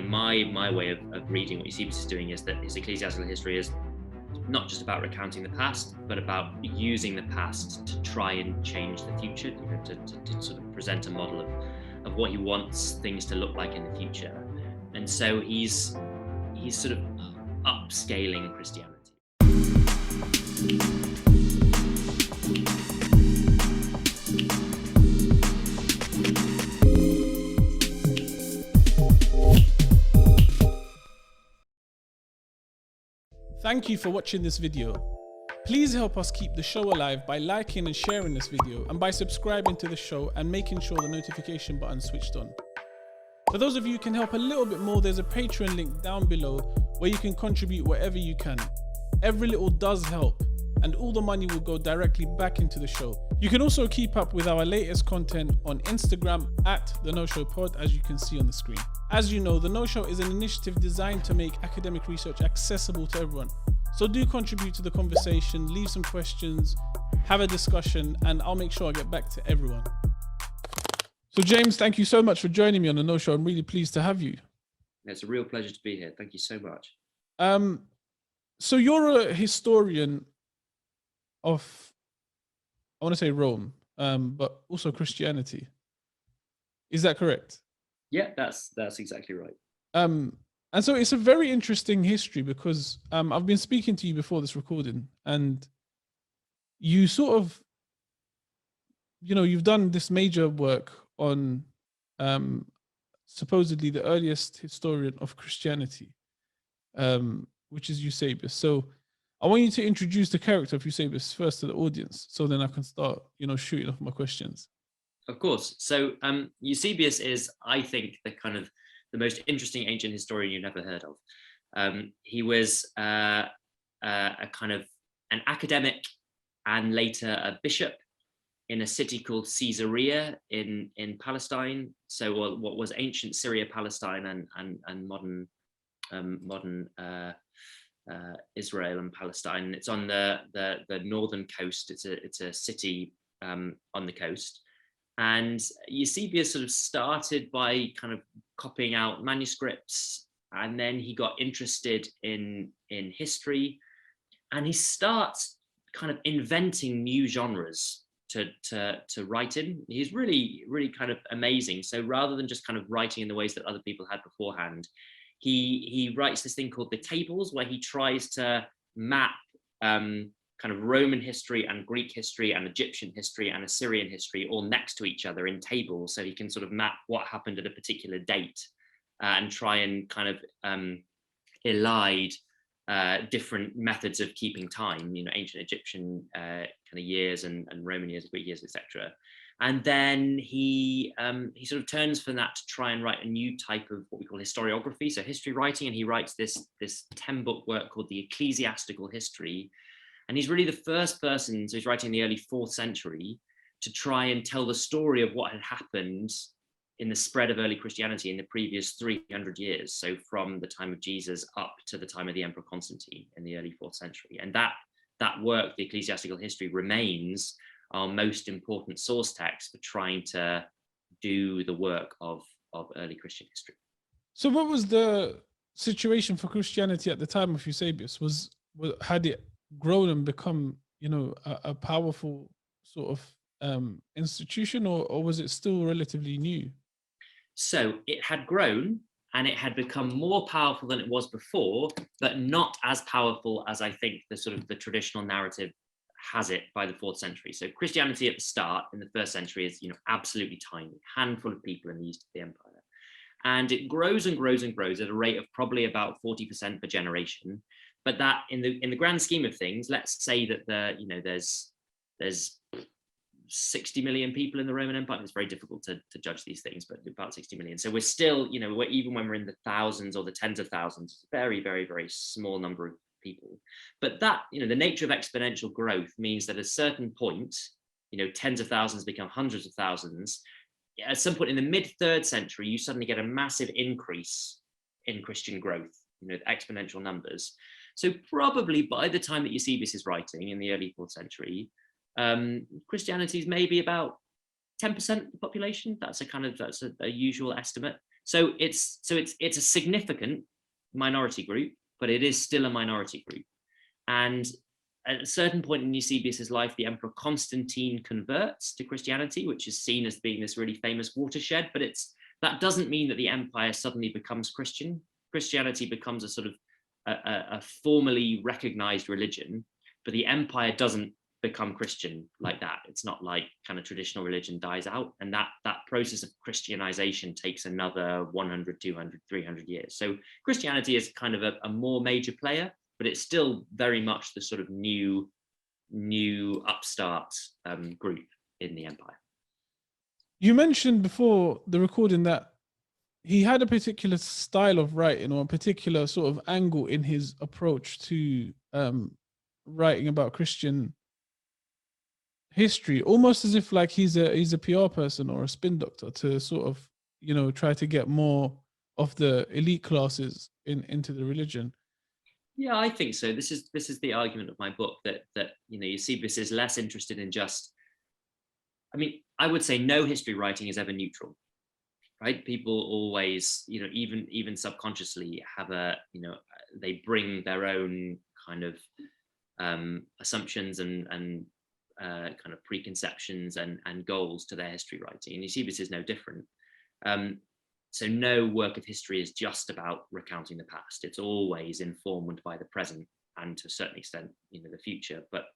my way of reading what Eusebius is doing is that his ecclesiastical history is not just about recounting the past, but about using the past to try and change the future, to sort of present a model of what he wants things to look like in the future. And so he's sort of upscaling Christianity. Thank you for watching this video. Please help us keep the show alive by liking and sharing this video, and by subscribing to the show and making sure the notification button is switched on. For those of you who can help a little bit more, there's a Patreon link down below where you can contribute whatever you can. Every little does help, and all the money will go directly back into the show. You can also keep up with our latest content on Instagram at The No Show Pod, as you can see on the screen. As you know, The No Show is an initiative designed to make academic research accessible to everyone. So do contribute to the conversation, leave some questions, have a discussion, and I'll make sure I get back to everyone. So James, thank you so much for joining me on The No Show. I'm really pleased to have you. It's a real pleasure to be here. Thank you so much. So you're a historian of, I want to say Rome, but also Christianity. Is that correct? Yeah, that's exactly right. And so it's a very interesting history because I've been speaking to you before this recording, and you sort of, you've done this major work on supposedly the earliest historian of Christianity, which is Eusebius. So I want you to introduce the character of Eusebius first to the audience, so then I can start, shooting off my questions. Of course. So Eusebius is, I think, the most interesting ancient historian you've never heard of. He was a kind of an academic and later a bishop in a city called Caesarea in Palestine. So what was ancient Syria, Palestine, and modern Israel and Palestine. It's on the northern coast. It's a city on the coast. And Eusebius sort of started by kind of copying out manuscripts, and then he got interested in history, and he starts kind of inventing new genres to write in. He's really, really kind of amazing. So rather than just kind of writing in the ways that other people had beforehand, he writes this thing called the tables, where he tries to map kind of Roman history and Greek history and Egyptian history and Assyrian history all next to each other in tables, so he can sort of map what happened at a particular date and try and kind of elide different methods of keeping time, ancient Egyptian kind of years and Roman years, Greek years, etc. And then he sort of turns from that to try and write a new type of what we call historiography, so history writing, and he writes this 10-book work called the Ecclesiastical History. And he's really the first person, so he's writing in the early 4th century, to try and tell the story of what had happened in the spread of early Christianity in the previous 300 years. So from the time of Jesus up to the time of the Emperor Constantine in the early 4th century. And that work, the Ecclesiastical History, remains our most important source text for trying to do the work of early Christian history. So what was the situation for Christianity at the time of Eusebius? Had it grown and become, a powerful sort of institution, or was it still relatively new? So it had grown and it had become more powerful than it was before, but not as powerful as I think the traditional narrative has it by the 4th century. So Christianity at the start in the 1st century is, absolutely tiny, handful of people in the east of the empire. And it grows and grows and grows at a rate of probably about 40% per generation. But that in the grand scheme of things, let's say that there's 60 million people in the Roman Empire. It's very difficult to judge these things, but about 60 million. So we're still, even when we're in the thousands or the tens of thousands, it's a very, very, very small number of people. But that, the nature of exponential growth means that at a certain point, tens of thousands become hundreds of thousands. At some point in the mid-3rd century, you suddenly get a massive increase in Christian growth, exponential numbers. So probably by the time that Eusebius is writing in the early 4th century, Christianity is maybe about 10% of the population. That's a usual estimate. So it's a significant minority group, but it is still a minority group. And at a certain point in Eusebius's life, the Emperor Constantine converts to Christianity, which is seen as being this really famous watershed. But that doesn't mean that the empire suddenly becomes Christian. Christianity becomes a sort of a formally recognized religion, but the empire doesn't become Christian like that. It's not like kind of traditional religion dies out, and that process of Christianization takes another 100, 200, 300 years. So Christianity is kind of a more major player, but it's still very much the sort of new upstart group in the empire. You mentioned before the recording that he had a particular style of writing, or a particular sort of angle in his approach to writing about Christian history, almost as if like he's a PR person or a spin doctor to sort of, try to get more of the elite classes into the religion. Yeah, I think so. This is the argument of my book, that Eusebius is less interested in just, I would say no history writing is ever neutral. Right? People always, even subconsciously have they bring their own kind of assumptions and kind of preconceptions and goals to their history writing. And Eusebius is no different. So no work of history is just about recounting the past. It's always informed by the present and to a certain extent, the future. But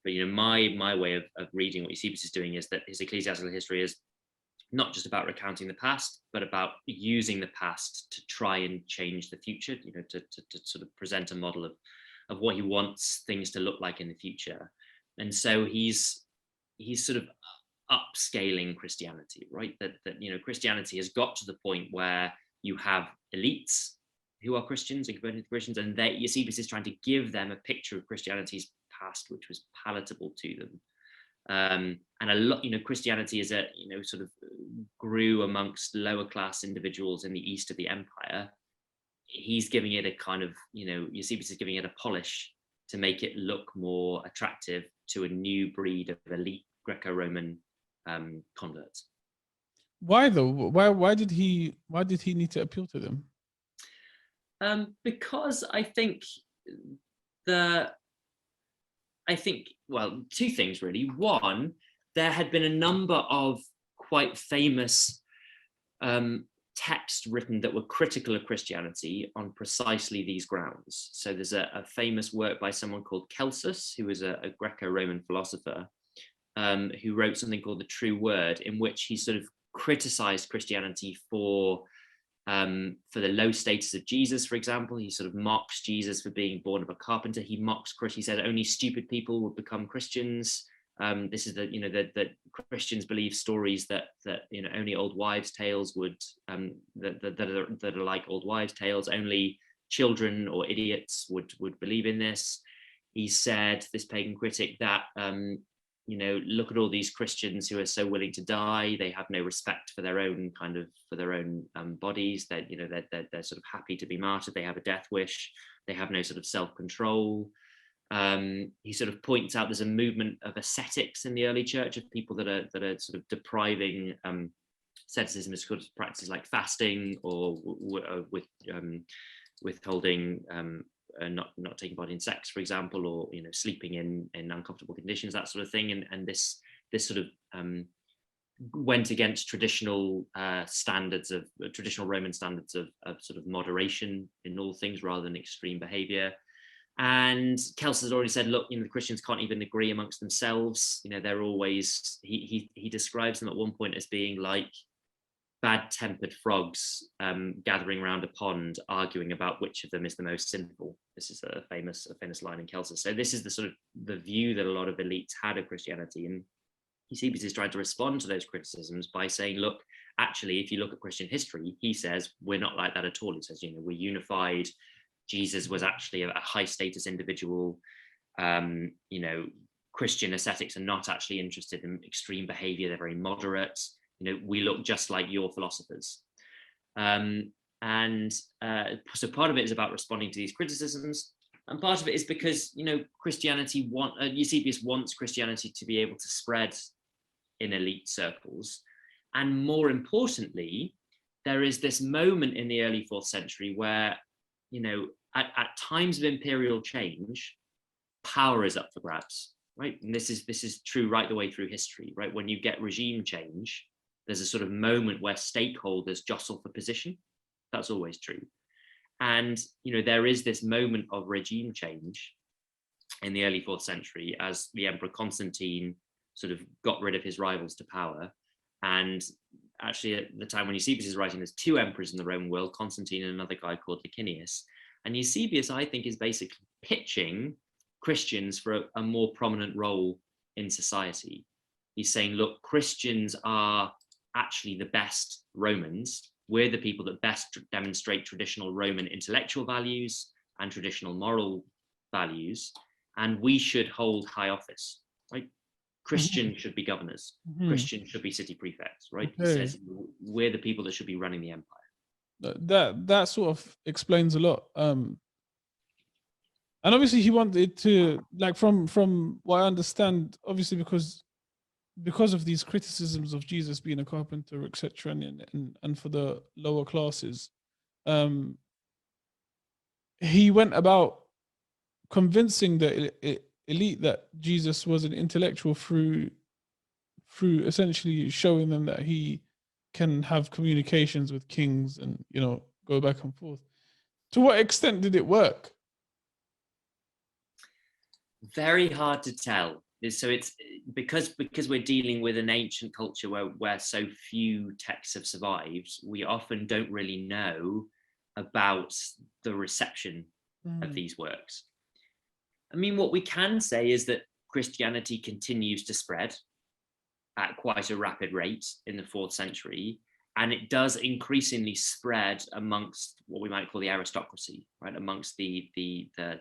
my way of reading what Eusebius is doing is that his ecclesiastical history is not just about recounting the past, but about using the past to try and change the future, to sort of present a model of what he wants things to look like in the future. And so he's sort of upscaling Christianity, right? That Christianity has got to the point where you have elites who are Christians and converted to Christians, and Eusebius is trying to give them a picture of Christianity's past, which was palatable to them. And a lot, Christianity is sort of grew amongst lower class individuals in the east of the empire. He's giving it a kind of, Eusebius is giving it a polish to make it look more attractive to a new breed of elite Greco-Roman converts. Why though? Why did he need to appeal to them? Because I think two things really. One, there had been a number of quite famous texts written that were critical of Christianity on precisely these grounds. So there's a famous work by someone called Celsus, who was a Greco-Roman philosopher, who wrote something called The True Word, in which he sort of criticized Christianity for the low status of Jesus, for example. He sort of mocks Jesus for being born of a carpenter. He mocks Christians. He said only stupid people would become Christians. This is that Christians believe stories that only old wives' tales would that are like old wives' tales. Only children or idiots would believe in this. He said, this pagan critic, that look at all these Christians who are so willing to die. They have no respect for their own bodies. They're sort of happy to be martyred. They have a death wish. They have no sort of self-control. He sort of points out there's a movement of ascetics in the early church, of people that are sort of depriving asceticism as sort of practices like fasting or withholding. Not taking part in sex, for example, or sleeping in uncomfortable conditions, that sort of thing, and this sort of went against traditional traditional Roman standards of sort of moderation in all things rather than extreme behavior. And Celsus has already said, look, the Christians can't even agree amongst themselves. They're always, he describes them at one point as being like bad-tempered frogs gathering around a pond, arguing about which of them is the most sinful. This is a famous line in Celsus. So this is the sort of the view that a lot of elites had of Christianity, and Eusebius is trying to respond to those criticisms by saying, look, actually, if you look at Christian history, he says we're not like that at all. He says, we're unified. Jesus was actually a high-status individual. Christian ascetics are not actually interested in extreme behavior. They're very moderate. We look just like your philosophers. So part of it is about responding to these criticisms. And part of it is because, Eusebius wants Christianity to be able to spread in elite circles. And more importantly, there is this moment in the early 4th century where, at times of imperial change, power is up for grabs, right? And this is true right the way through history, right? When you get regime change, there's a sort of moment where stakeholders jostle for position. That's always true. And, there is this moment of regime change in the early 4th century as the Emperor Constantine sort of got rid of his rivals to power. And actually, at the time when Eusebius is writing, there's 2 emperors in the Roman world, Constantine and another guy called Licinius. And Eusebius, I think, is basically pitching Christians for a more prominent role in society. He's saying, look, Christians are actually the best Romans. We're the people that best demonstrate traditional Roman intellectual values and traditional moral values, and we should hold high office, right? Christians should be governors. Christians should be city prefects, right? Okay. He says we're the people that should be running the empire. That sort of explains a lot. And obviously he wanted to, like, from what I understand, obviously because of these criticisms of Jesus being a carpenter, etc., and for the lower classes, he went about convincing the elite that Jesus was an intellectual through essentially showing them that he can have communications with kings and go back and forth. To what extent did it work? Very hard to tell. So it's because we're dealing with an ancient culture where so few texts have survived, we often don't really know about the reception of these works. I mean, what we can say is that Christianity continues to spread at quite a rapid rate in the 4th century, and it does increasingly spread amongst what we might call the aristocracy, right? Amongst the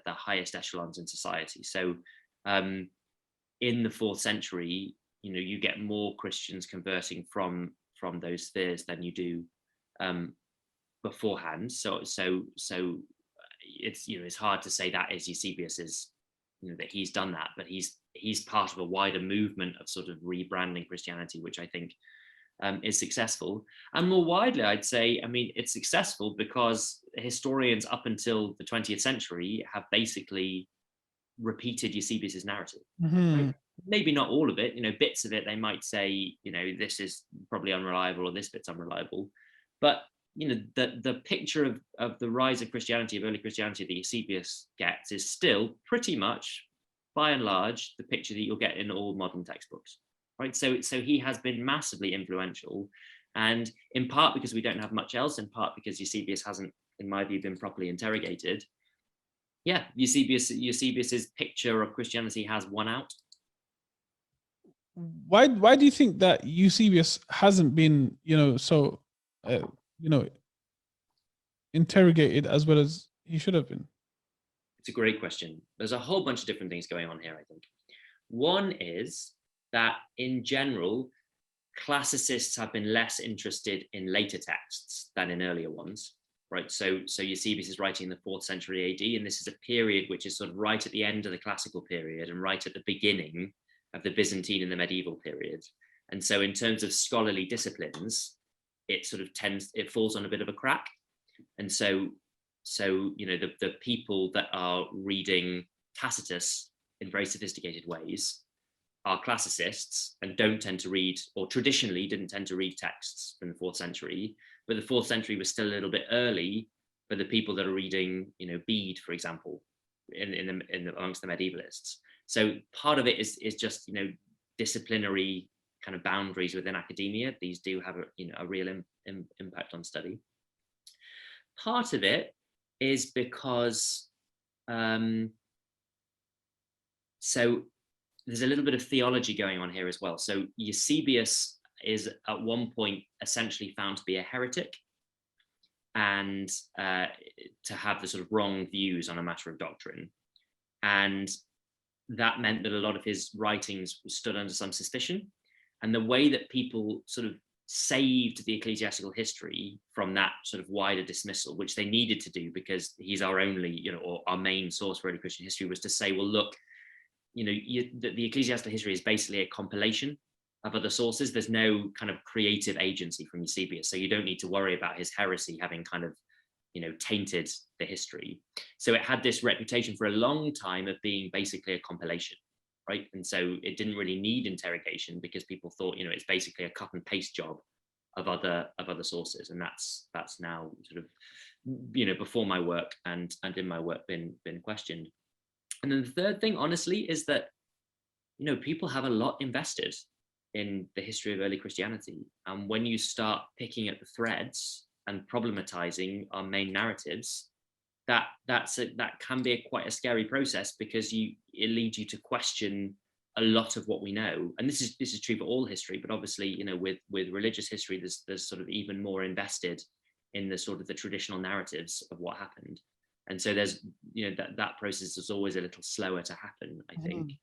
highest echelons in society. So in the 4th century, you get more Christians converting from those spheres than you do beforehand. So it's hard to say that is Eusebius's, that he's done that, but he's part of a wider movement of sort of rebranding Christianity, which I think is successful. And more widely, I'd say, I mean, it's successful because historians up until the 20th century have basically repeated Eusebius's narrative. Right? Maybe not all of it, bits of it, they might say, this is probably unreliable or this bit's unreliable. But, the picture of the rise of Christianity, of early Christianity that Eusebius gets is still pretty much, by and large, the picture that you'll get in all modern textbooks. Right, so he has been massively influential, and in part because we don't have much else, in part because Eusebius hasn't, in my view, been properly interrogated. Yeah, Eusebius's picture of Christianity has won out. Why do you think that Eusebius hasn't been, interrogated as well as he should have been? It's a great question. There's a whole bunch of different things going on here, I think. One is that in general, classicists have been less interested in later texts than in earlier ones, right? So Eusebius is writing in the 4th century AD, and this is a period which is sort of right at the end of the classical period and right at the beginning of the Byzantine and the medieval period. And so in terms of scholarly disciplines, it falls on a bit of a crack. And so the people that are reading Tacitus in very sophisticated ways are classicists and don't tend to read, or traditionally didn't tend to read, texts from the 4th century. But the 4th century was still a little bit early for the people that are reading, Bede, for example, amongst the medievalists. So part of it is just, disciplinary kind of boundaries within academia. These do have a real impact on study. Part of it is because so there's a little bit of theology going on here as well. So Eusebius is at one point essentially found to be a heretic and to have the sort of wrong views on a matter of doctrine. And that meant that a lot of his writings stood under some suspicion. And the way that people sort of saved the ecclesiastical history from that sort of wider dismissal, which they needed to do because he's our only, or our main source for early Christian history, was to say, well, look, the ecclesiastical history is basically a compilation other sources. There's no kind of creative agency from Eusebius, so you don't need to worry about his heresy having kind of, tainted the history. So it had this reputation for a long time of being basically a compilation, right? And so it didn't really need interrogation because people thought, it's basically a cut and paste job of other sources, and that's now sort of, before my work and in my work been questioned. And then the third thing, honestly, is that people have a lot invested in the history of early Christianity, and when you start picking at the threads and problematizing our main narratives, that can be quite a scary process, because it leads you to question a lot of what we know. And this is true for all history, but obviously, with religious history, there's sort of even more invested in the sort of the traditional narratives of what happened. And so there's, that process is always a little slower to happen, I think,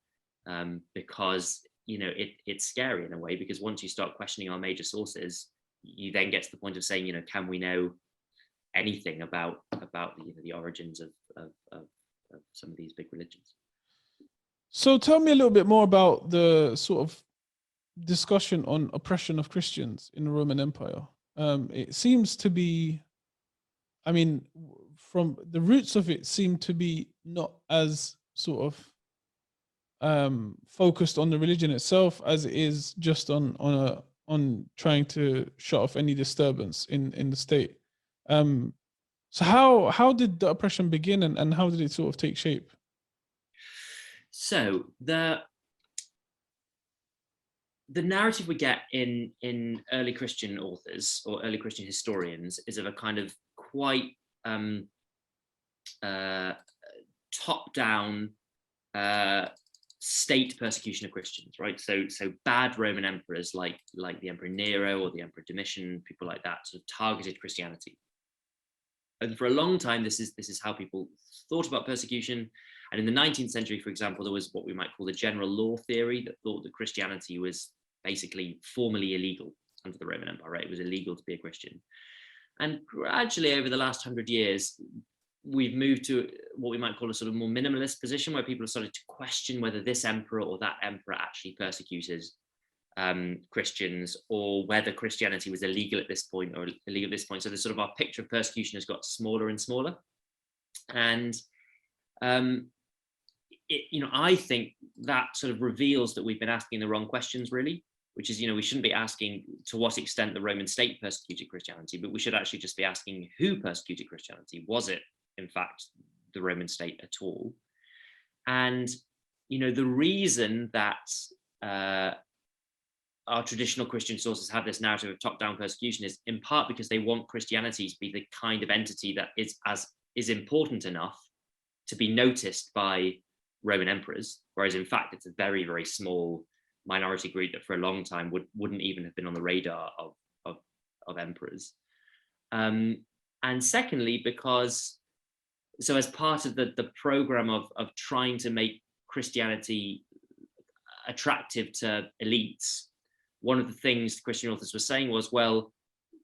because, it's scary in a way, because once you start questioning our major sources, you then get to the point of saying, can we know anything about the origins of some of these big religions? So tell me a little bit more about the sort of discussion on oppression of Christians in the Roman Empire. It seems to be, from the roots of it, seem to be not as sort of focused on the religion itself as it is just on trying to shut off any disturbance in the state. So how did the oppression begin, and how did it sort of take shape? So the narrative we get in early Christian authors or early Christian historians is of a kind of quite top-down state persecution of Christians, right? So bad Roman emperors like the Emperor Nero or the Emperor Domitian, people like that, sort of targeted Christianity. And for a long time, this is how people thought about persecution. And in the 19th century, for example, there was what we might call the general law theory that thought that Christianity was basically formally illegal under the Roman Empire, right? It was illegal to be a Christian. And gradually, over the last 100 years, we've moved to what we might call a sort of more minimalist position, where people have started to question whether this emperor or that emperor actually persecuted Christians, or whether Christianity was illegal at this point or illegal at this point. So the sort of our picture of persecution has got smaller and smaller. And I think that sort of reveals that we've been asking the wrong questions, really, which is, we shouldn't be asking to what extent the Roman state persecuted Christianity, but we should actually just be asking who persecuted Christianity. Was it, in fact, the Roman state at all? And, the reason that our traditional Christian sources have this narrative of top-down persecution is in part because they want Christianity to be the kind of entity that is important enough to be noticed by Roman emperors, whereas in fact it's a very, very small minority group that for a long time wouldn't even have been on the radar of emperors. And secondly, because as part of the program of trying to make Christianity attractive to elites, one of the things the Christian authors were saying was, well,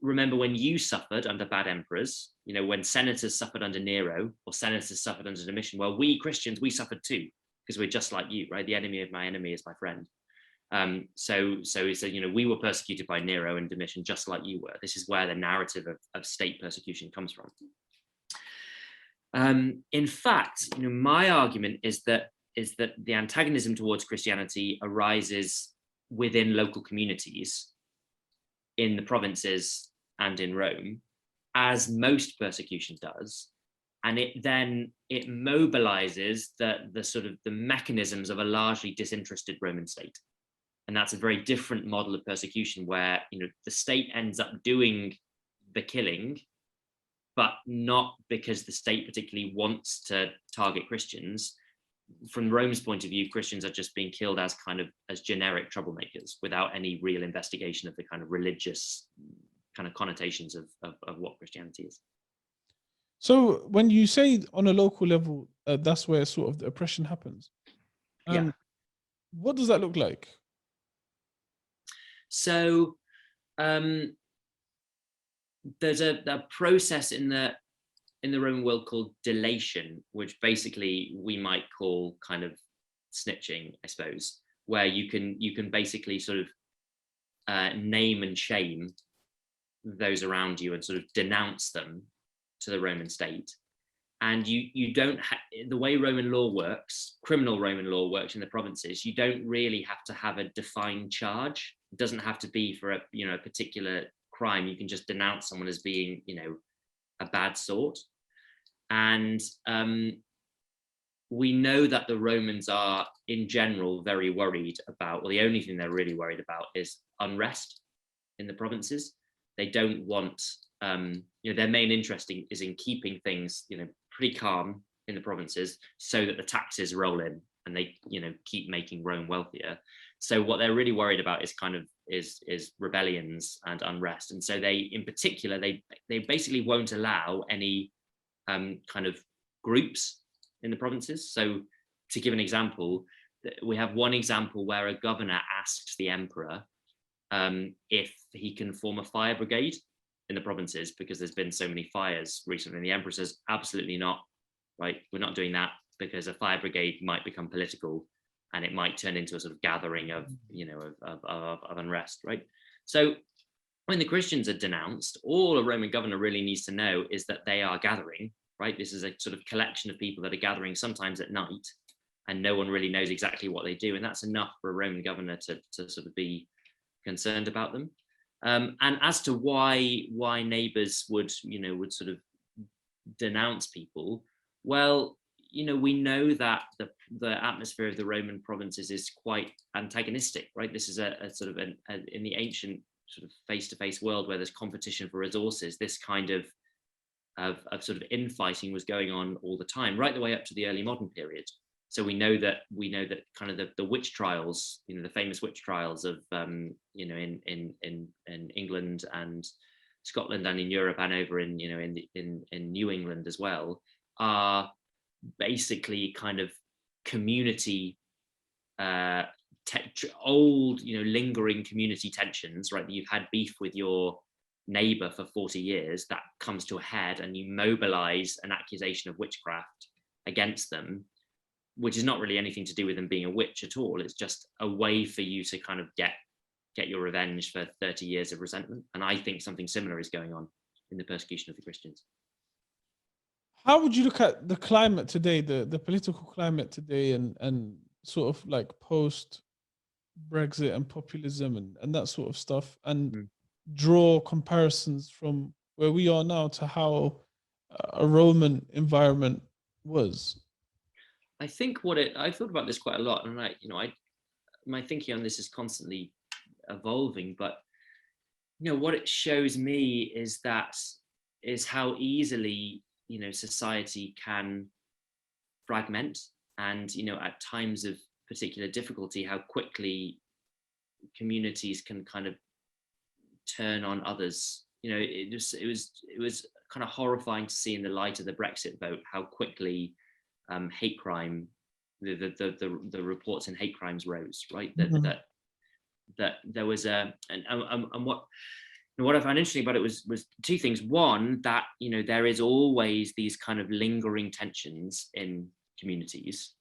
remember when you suffered under bad emperors, when senators suffered under Nero or senators suffered under Domitian, well, we Christians, we suffered too, because we're just like you, right? The enemy of my enemy is my friend. So he said, we were persecuted by Nero and Domitian just like you were. This is where the narrative of state persecution comes from. In fact, my argument is that the antagonism towards Christianity arises within local communities in the provinces and in Rome, as most persecution does, and it mobilizes the sort of the mechanisms of a largely disinterested Roman state. And that's a very different model of persecution, where the state ends up doing the killing, but not because the state particularly wants to target Christians. From Rome's point of view, Christians are just being killed as generic troublemakers, without any real investigation of the kind of religious kind of connotations of what Christianity is. So when you say on a local level, that's where sort of the oppression happens. Yeah. What does that look like? So there's a process in the Roman world called delation, which basically we might call kind of snitching, I suppose, where you can basically sort of name and shame those around you and sort of denounce them to the Roman state. And you don't the way Roman law works, criminal Roman law works in the provinces, you don't really have to have a defined charge. It doesn't have to be for a particular crime. You can just denounce someone as being a bad sort. And we know that the Romans are in general very worried about, well, the only thing they're really worried about is unrest in the provinces. They don't want their main interest is in keeping things pretty calm in the provinces, so that the taxes roll in and they keep making Rome wealthier. So what they're really worried about is is rebellions and unrest. And so they, in particular, they basically won't allow any kind of groups in the provinces. So to give an example, we have one example where a governor asked the emperor if he can form a fire brigade in the provinces, because there's been so many fires recently. And the emperor says, absolutely not, right? We're not doing that, because a fire brigade might become political and it might turn into a sort of gathering of unrest, right? So when the Christians are denounced, all a Roman governor really needs to know is that they are gathering, right? This is a sort of collection of people that are gathering sometimes at night, and no one really knows exactly what they do. And that's enough for a Roman governor to sort of be concerned about them. And as to why neighbors would sort of denounce people, well, we know that the atmosphere of the Roman provinces is quite antagonistic, right? This is a sort of in the ancient sort of face-to-face world where there's competition for resources, this kind of sort of infighting was going on all the time, right the way up to the early modern period. So we know that kind of the witch trials, the famous witch trials of in England and Scotland and in Europe and over in New England as well, are basically kind of community old lingering community tensions, right? That you've had beef with your neighbor for 40 years, that comes to a head and you mobilize an accusation of witchcraft against them, which is not really anything to do with them being a witch at all. It's just a way for you to kind of get your revenge for 30 years of resentment. And I think something similar is going on in the persecution of the Christians. How would you look at the climate today, the political climate today, and sort of like post Brexit and populism and that sort of stuff, and draw comparisons from where we are now to how a Roman environment was? I think I've thought about this quite a lot, and my thinking on this is constantly evolving, but what it shows me is how easily society can fragment, and at times of particular difficulty, how quickly communities can kind of turn on others. It was kind of horrifying to see in the light of the Brexit vote how quickly hate crime, the reports in hate crimes rose, right? That there was and what I found interesting about it was two things. One, that there is always these kind of lingering tensions in communities,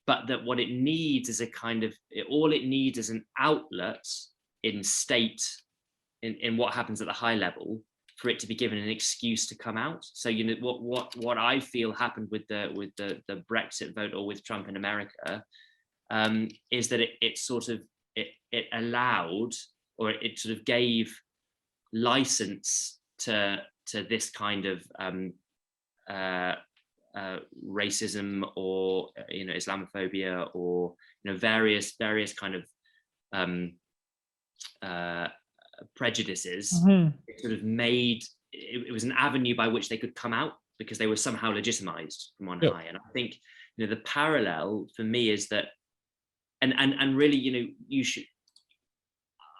but that what it needs is all it needs is an outlet in state, in what happens at the high level, for it to be given an excuse to come out. So what I feel happened with the Brexit vote, or with Trump in America, is that it allowed, or it sort of gave license to this kind of racism, or Islamophobia, or various kind of prejudices. It sort of made it was an avenue by which they could come out, because they were somehow legitimized from on high. And I think the parallel for me is that, and really you should,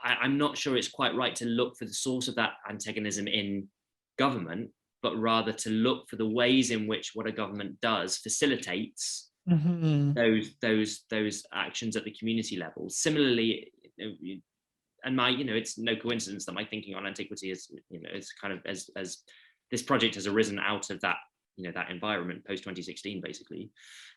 I'm not sure it's quite right to look for the source of that antagonism in government, but rather to look for the ways in which what a government does facilitates those actions at the community level. Similarly, and it's no coincidence that my thinking on antiquity is, it's kind of as this project has arisen out of that, that environment post 2016, basically.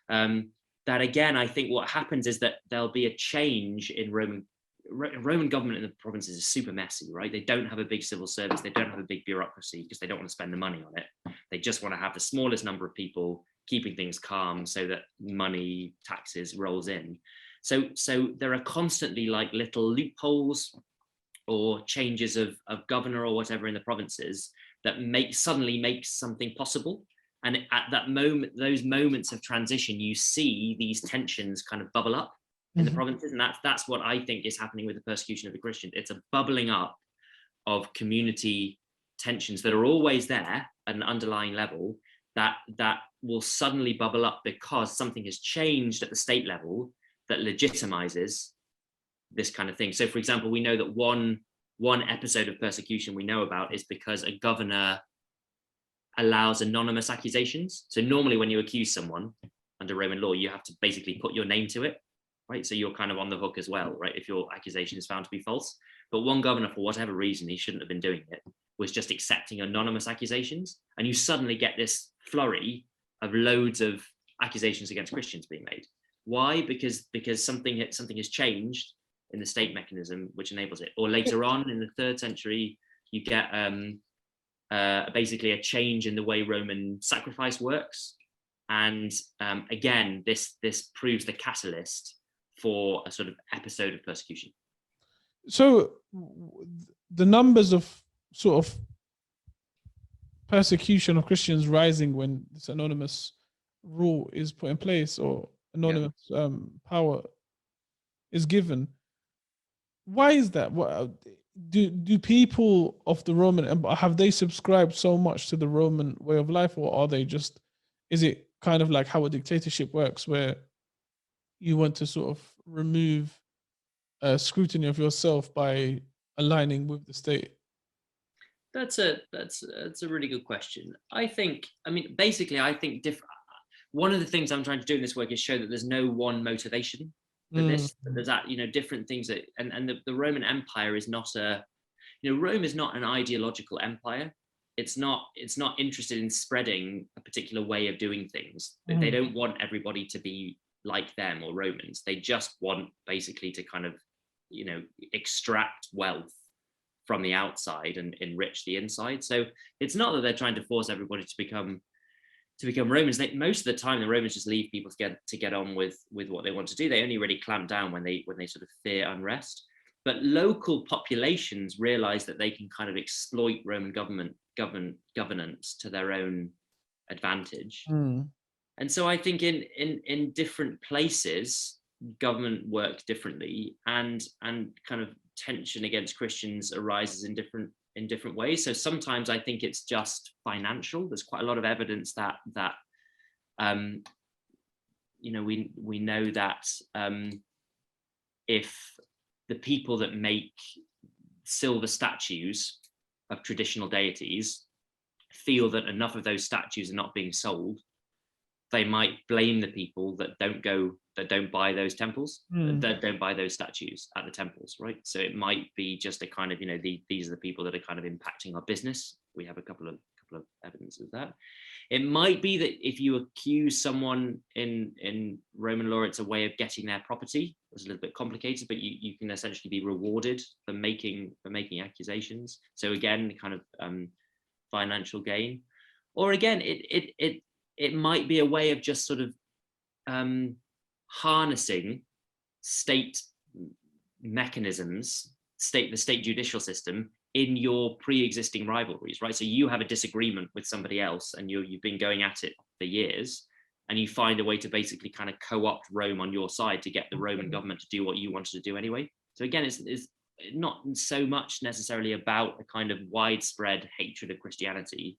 That again, I think what happens is that there'll be a change in Roman Roman government in the provinces is super messy, right? They don't have a big civil service. They don't have a big bureaucracy because they don't want to spend the money on it. They just want to have the smallest number of people keeping things calm so that money, taxes rolls in. So there are constantly like little loopholes or changes of governor or whatever in the provinces that suddenly makes something possible. And at that moment, those moments of transition, you see these tensions kind of bubble up in the provinces. And that's what I think is happening with the persecution of the Christians. It's a bubbling up of community tensions that are always there at an underlying level that will suddenly bubble up because something has changed at the state level that legitimizes this kind of thing. So for example, we know that one episode of persecution we know about is because a governor allows anonymous accusations. So normally when you accuse someone under Roman law, you have to basically put your name to it, right? So you're kind of on the hook as well, right? If your accusation is found to be false. But one governor, for whatever reason, he shouldn't have been doing it, was just accepting anonymous accusations. And you suddenly get this flurry of loads of accusations against Christians being made. Why? Because something has changed in the state mechanism which enables it. Or later on in the 3rd century, you get basically a change in the way Roman sacrifice works. And again, this proves the catalyst for a sort of episode of persecution. So the numbers of sort of persecution of Christians rising when this anonymous rule is put in place or anonymous power is given. Why is that? What do people of the Roman Empire, have they subscribed so much to the Roman way of life, or are they just, is it kind of like how a dictatorship works where you want to sort of remove scrutiny of yourself by aligning with the state? That's a really good question. I think one of the things I'm trying to do in this work is show that there's no one motivation for this. There's that, different things that, and the Roman Empire is not Rome is not an ideological empire. It's not interested in spreading a particular way of doing things. They don't want everybody to be like them or Romans. They just want basically to kind of, extract wealth from the outside and enrich the inside. So it's not that they're trying to force everybody to become Romans. Most of the time, the Romans just leave people to get on with what they want to do. They only really clamp down when they sort of fear unrest. But local populations realize that they can kind of exploit Roman governance to their own advantage. And so I think in different places, government works differently, and kind of tension against Christians arises in different ways. So sometimes I think it's just financial. There's quite a lot of evidence that we know that if the people that make silver statues of traditional deities feel that enough of those statues are not being sold, they might blame the people that don't buy those temples, that don't buy those statues at the temples, right? So it might be just a kind of, these are the people that are kind of impacting our business. We have a couple of evidence of that. It might be that if you accuse someone in Roman law, it's a way of getting their property. It's a little bit complicated, but you can essentially be rewarded for making accusations. So again, kind of financial gain. Or again, it might be a way of just sort of harnessing state mechanisms, the state judicial system in your pre-existing rivalries, right? So you have a disagreement with somebody else and you've been going at it for years, and you find a way to basically kind of co-opt Rome on your side to get the Roman government to do what you wanted to do anyway. So again, it's not so much necessarily about a kind of widespread hatred of Christianity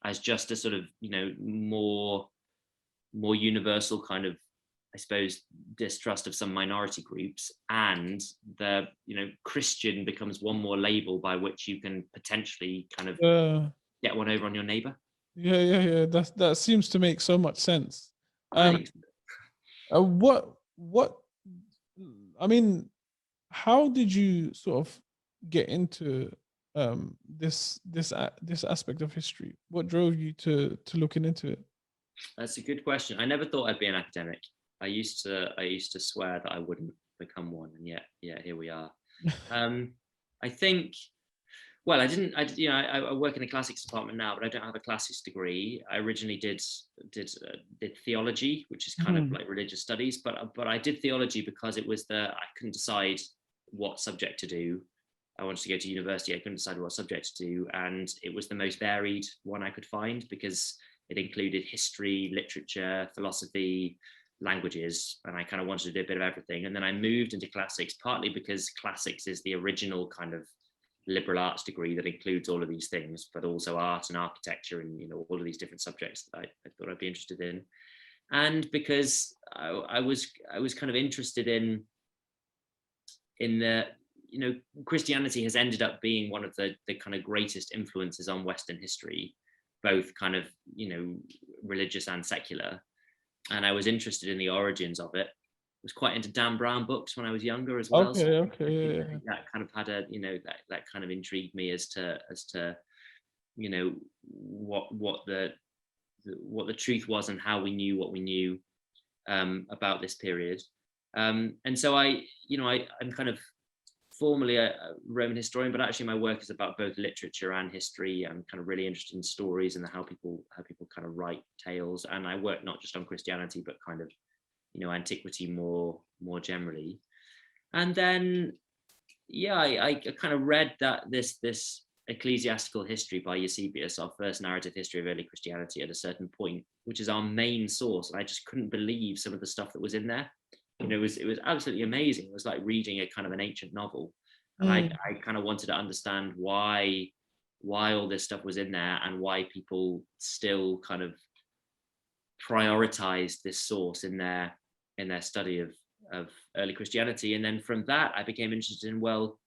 as just a sort of, more universal kind of, I suppose, distrust of some minority groups, and the Christian becomes one more label by which you can potentially kind of get one over on your neighbor. Yeah. That seems to make so much sense. What I mean, how did you sort of get into this aspect of history? What drove you to looking into it? That's a good question. I never thought I'd be an academic. I used to swear that I wouldn't. become one, and yet here we are. I think. Well, I work in the classics department now, but I don't have a classics degree. I originally did theology, which is kind of like religious studies, but I did theology because I couldn't decide what subject to do. I wanted to go to university. I couldn't decide what subject to do, and it was the most varied one I could find because it included history, literature, philosophy, languages, and I kind of wanted to do a bit of everything. And then I moved into classics, partly because classics is the original kind of liberal arts degree that includes all of these things, but also art and architecture and all of these different subjects that I thought I'd be interested in. And because I was kind of interested in the Christianity has ended up being one of the kind of greatest influences on Western history, both kind of religious and secular, and I was interested in the origins of it. Was quite into Dan Brown books when I was younger as well. Okay. That kind of had that kind of intrigued me as to what the truth was and how we knew what we knew about this period. And so I'm kind of formally a Roman historian, but actually my work is about both literature and history. I'm kind of really interested in stories and how people kind of write tales, and I work not just on Christianity but kind of antiquity more generally. And then I kind of read that this ecclesiastical history by Eusebius, our first narrative history of early Christianity, at a certain point, which is our main source, and I just couldn't believe some of the stuff that was in there. It was absolutely amazing. It was like reading a kind of an ancient novel, and I kind of wanted to understand why all this stuff was in there and why people still kind of prioritized this source in their study of early Christianity. And then from that I became interested in, well,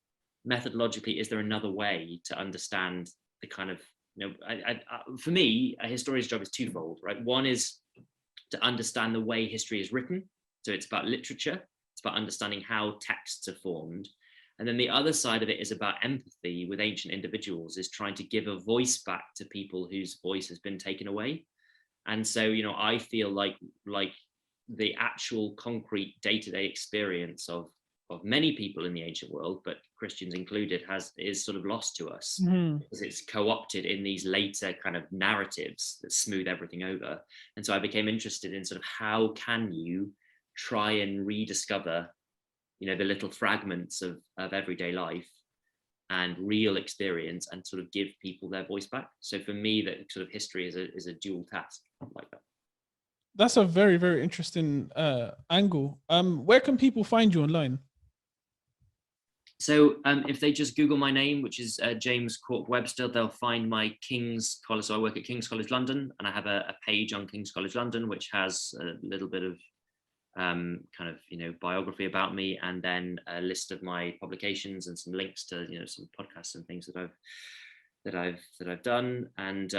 methodologically, is there another way to understand the kind of for me, a historian's job is twofold, right? One is to understand the way history is written, so it's about literature, it's about understanding how texts are formed. And then the other side of it is about empathy with ancient individuals, is trying to give a voice back to people whose voice has been taken away. And so, I feel like the actual concrete day-to-day experience of many people in the ancient world, but Christians included, is sort of lost to us because it's co-opted in these later kind of narratives that smooth everything over. And so I became interested in sort of how can you try and rediscover, the little fragments of everyday life and real experience, and sort of give people their voice back. So for me, that sort of history is a dual task like that. That's a very, very interesting angle. Where can people find you online? So if they just Google my name, which is James Corke-Webster, they'll find my King's College. So I work at King's College London, and I have a page on King's College London, which has a little bit of biography about me, and then a list of my publications and some links to some podcasts and things that I've done. And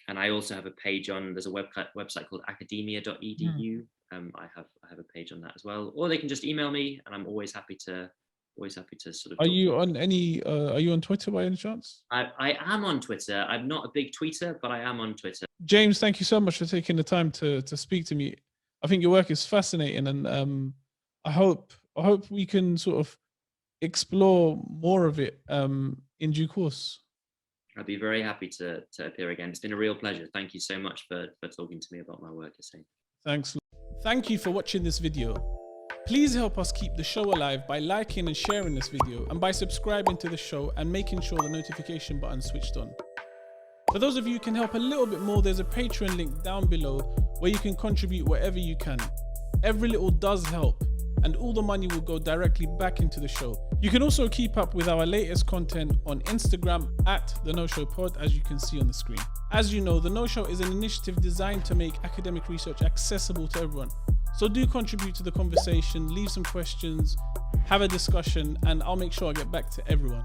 I also have a page there's a website called academia.edu. I have a page on that as well, or they can just email me, and I'm always happy to sort of. Are you on Twitter by any chance? I am on Twitter. I'm not a big tweeter, but I am on Twitter. James, thank you so much for taking the time to speak to me. I think your work is fascinating, and I hope we can sort of explore more of it in due course. I'd be very happy to appear again. It's been a real pleasure. Thank you so much for talking to me about my work, Hussein. Thanks. Thank you for watching this video. Please help us keep the show alive by liking and sharing this video, and by subscribing to the show and making sure the notification button is switched on. For those of you who can help a little bit more, there's a Patreon link down below where you can contribute whatever you can. Every little does help, and all the money will go directly back into the show. You can also keep up with our latest content on Instagram at The No Show Pod, as you can see on the screen. As you know, The No Show is an initiative designed to make academic research accessible to everyone. So do contribute to the conversation, leave some questions, have a discussion, and I'll make sure I get back to everyone.